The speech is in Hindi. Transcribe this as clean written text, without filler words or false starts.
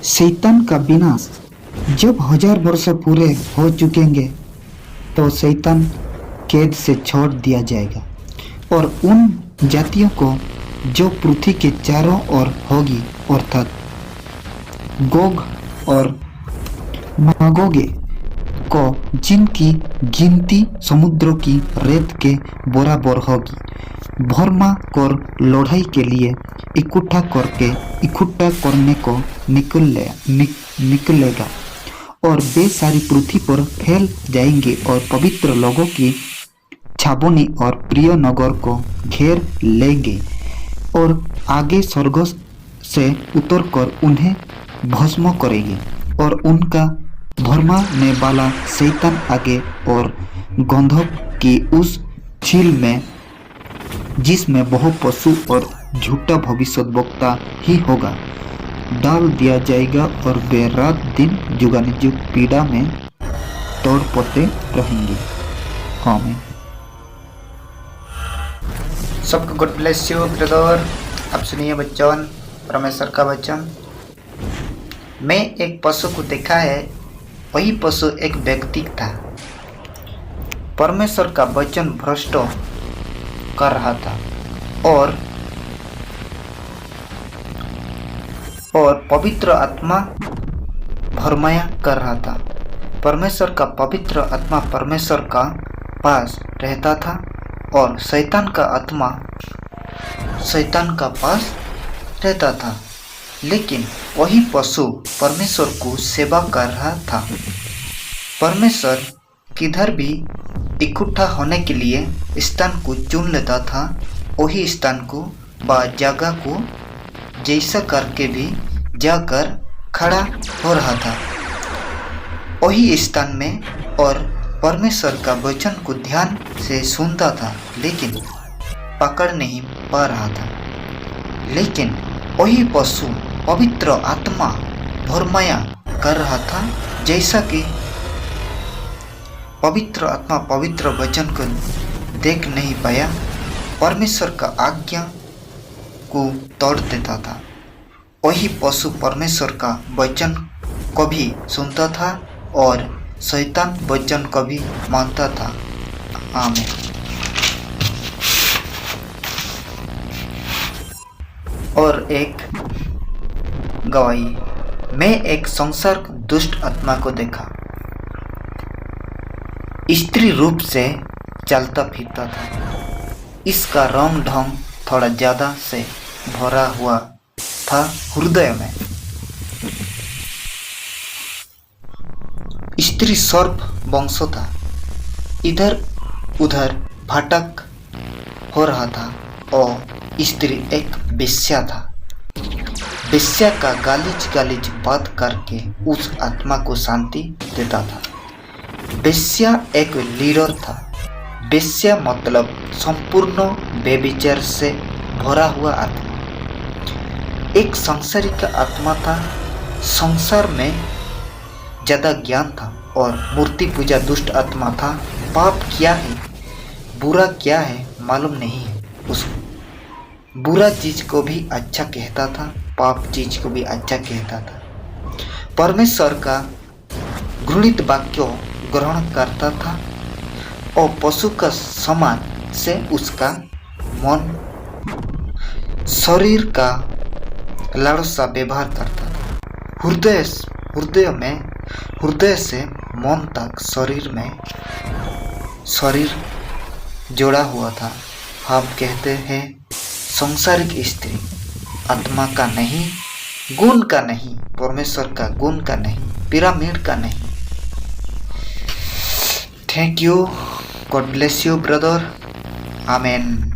शैतान का विनाश जब 1000 वर्ष पूरे हो चुकेंगे तो शैतान कैद से छोड़ दिया जाएगा और उन जातियों को जो पृथ्वी के चारों ओर होगी अर्थात गोग और मागोगे को जिनकी गिनती समुद्रों की रेत के बराबर होगी भरमा कर लड़ाई के लिए इकट्ठा करने को निकलेगा और वे सारी पृथ्वी पर फैल जाएंगे और पवित्र लोगों की छावनी और प्रिय नगर को घेर लेंगे और आगे स्वर्ग से उतरकर उन्हें भस्म करेंगे और उनका भरमाने वाला शैतान आगे और गंधक की उस झील में जिसमें बहु पशु और झूठा भविष्यद्वक्ता ही होगा डाल दिया जाएगा और वे रात दिन जुगानुजुग पीड़ा में तड़पते रहेंगे। आमीन। सबको गॉड ब्लेस यू ब्रदर। अब सुनिए बच्चों परमेश्वर का वचन। मैं एक पशु को देखा है, वही पशु एक व्यक्ति था। परमेश्वर का वचन भ्रष्ट कर रहा था और पवित्र आत्मा भरमाया कर रहा था। परमेश्वर का पवित्र आत्मा परमेश्वर का पास रहता था और शैतान का आत्मा शैतान का पास रहता था। लेकिन वही पशु परमेश्वर को सेवा कर रहा था। परमेश्वर किधर भी इकट्ठा होने के लिए स्थान को चुन लेता था, वही स्थान को व जगह को जैसा करके भी जाकर खड़ा हो रहा था वही स्थान में और परमेश्वर का वचन को ध्यान से सुनता था, लेकिन पकड़ नहीं पा रहा था। लेकिन वही पशु पवित्र आत्मा भरमाया कर रहा था, जैसा कि पवित्र आत्मा पवित्र वचन को देख नहीं पाया, परमेश्वर का आज्ञा को तोड़ देता था। वही पशु परमेश्वर का वचन को भी सुनता था और शैतान वचन को भी मानता था। आमीन। और एक गवाही, मैं एक संसार दुष्ट आत्मा को देखा। स्त्री रूप से चलता फिरता था। इसका रंग ढंग थोड़ा ज्यादा से भरा हुआ था हृदय में। स्त्री सर्प वंश था, इधर उधर भटक हो रहा था और स्त्री एक वेश्या था। वेश्या का गालिच बात करके उस आत्मा को शांति देता था। वेश्या एक लीडर था। वेश्या मतलब संपूर्ण बेविचार से भरा हुआ आत्मा। एक सांसारिक आत्मा था। संसार में ज्यादा ज्ञान था और मूर्ति पूजा दुष्ट आत्मा था। पाप क्या है बुरा क्या है मालूम नहीं है उसको। बुरा चीज को भी अच्छा कहता था, पाप चीज को भी अच्छा कहता था। परमेश्वर का घृणित वाक्य ग्रहण करता था और पशु का समान से उसका मन शरीर का लालसा व्यवहार करता था। हृदय से मन तक शरीर जोड़ा हुआ था। हम कहते हैं सांसारिक स्त्री, आत्मा का नहीं, गुण का नहीं, परमेश्वर का गुण का नहीं, पिरामिड का नहीं। Thank you, God bless you brother. Amen.